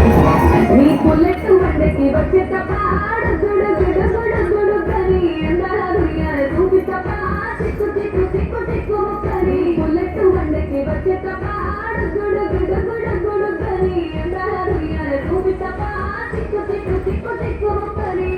నీ బుల్లెట్ వండకి వచ్చే తపాడు గుడు గుడు గుడు గుడు కని ఎందాలు యార చూపి తపా చిక్కు చిక్కు చిక్కు చిక్కు కని బుల్లెట్ వండకి వచ్చే తపాడు గుడు గుడు గుడు గుడు కని ఎందాలు యార చూపి తపా చిక్కు చిక్కు చిక్కు చిక్కు కని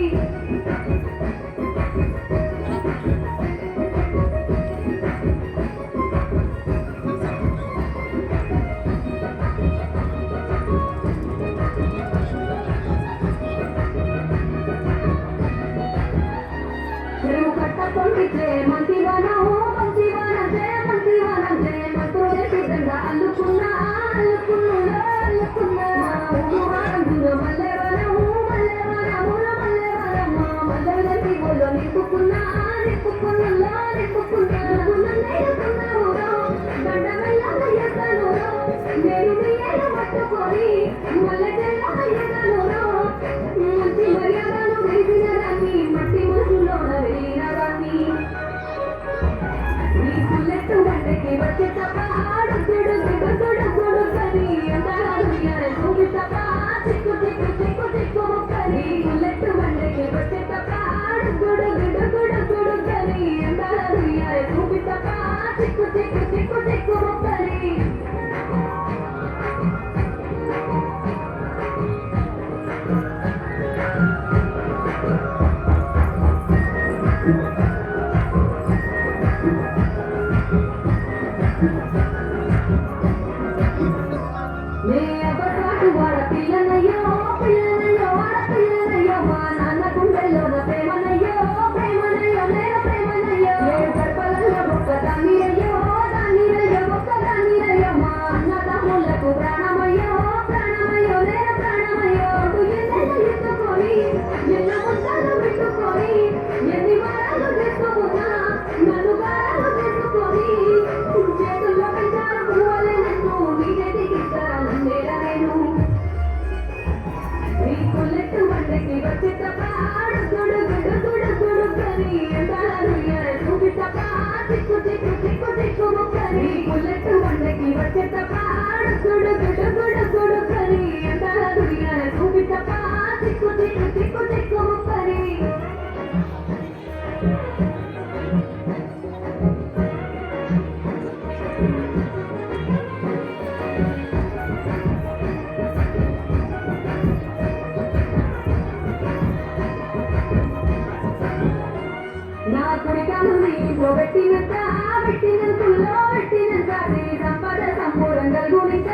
మంచివానా మంచివానా జయ మంచివానా జయ మంత్రుల సిద్ధంగా అల్లుకున్నా అల్లుకున్నా అల్లుకున్నా మల్లెవాన మల్లెవాన మూల మల్లెవాన మల్లెలకి బోలో నింపుకున్నా నింపుకున్నా నింపుకున్నా దండమెల్లయ్యను నేను బియ్యను పట్టుకొని మల్లె చెల్లయ్యను మంచి మర్యాదను వేసిన దాన్ని మట్టి మనసులోన వేయిన దాన్ని నీ బుల్లెట్ వండకి వచ్చే తపాడు గుడు గుడు గుడు గుడు కని ఎందాలు యార చూపి తపా చిక్కు చిక్కు చిక్కు చిక్కు కని బుల్లెట్ వండకి వచ్చే తపాడు గుడు గుడు గుడు గుడు కని ఎందాలు యార చూపి తపా చిక్కు చిక్కు చిక్కు చిక్కు కని పిల్లనయ్యో పిల్లనయ్యో ఆడపిల్లనయ్యో మా నాన్న గుండెల్లోన ప్రేమనయ్యో ప్రేమనయ్యో నేను ప్రేమనయ్యో ఏడు గర్భలలో ఒక్కదాన్ని అయ్యో దాన్ని అయ్యో ఒక్కదాన్ని అయ్యో మా అన్న తమ్ముళ్లకు ప్రాణమయ్యో ప్రాణమయ్యో నేను ప్రాణమయ్యో ఎన్నెల ఎత్తుకొని ఎన్న ముద్దలు పెట్టుకొని ఎన్ని వారాలు చేసుకున్నా నన్ను వారాలు చేసుకొని చేతుల్లో పెంచారు పువ్వులే నన్ను నీ చేతికి ఇస్తానందేరా నేను నీ బుల్లెట్ వండకి వచ్చే తపాడు గుడు గుడు గుడు గుడు కని ఎందాలు యార చూపి తపా చిక్కు చిక్కు చిక్కు చిక్కు కని బుల్లెట్ వండకి వచ్చే తపాడు గుడు గుడు గుడు గుడు కని ఎందాలు యార చూపి తపా చిక్కు చిక్కు చిక్కు చిక్కు కని నా కుడికాలు నీలో పెట్టినంత పెట్టినంతుల్లో పెట్టినంత నీ సంపద సంపూరంగా గల్గునింత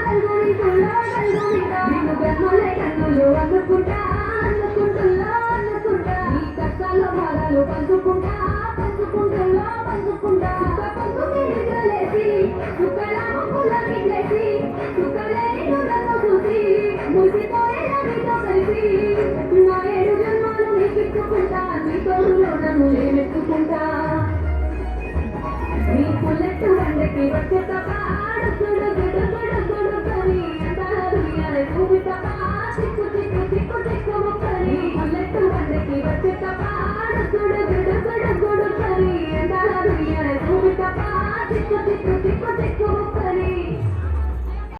గల్గునింతుల్లో గల్గునింత నిన్ను గన్నులే కన్నులు అందుకుంటా అందుకుంటుల్లో అందుకుంటా నీ కష్టాల్లో బాధలు పంచుకుంటా పంచుకుంటుల్లో పంచుకుంటా పంచు మీరుగలేసి సుఖల ముక్కుల మిగిలేసి సుఖలేని నన్ను చూసి ముసిపోయేలా నీతో కలిసి నా 7 జన్మాలు నీ పెట్టుకుంటా నీ తోడులో నన్ను నేనెత్తుకుంటా నీ బుల్లెట్ వండకి వచ్చే తపాడు గుడు గుడు గుడు గుడు కని ఎందాలు యార చూపి తపా చిక్కు చిక్కు చిక్కు చిక్కు కని బుల్లెట్ వండకి వచ్చే తపా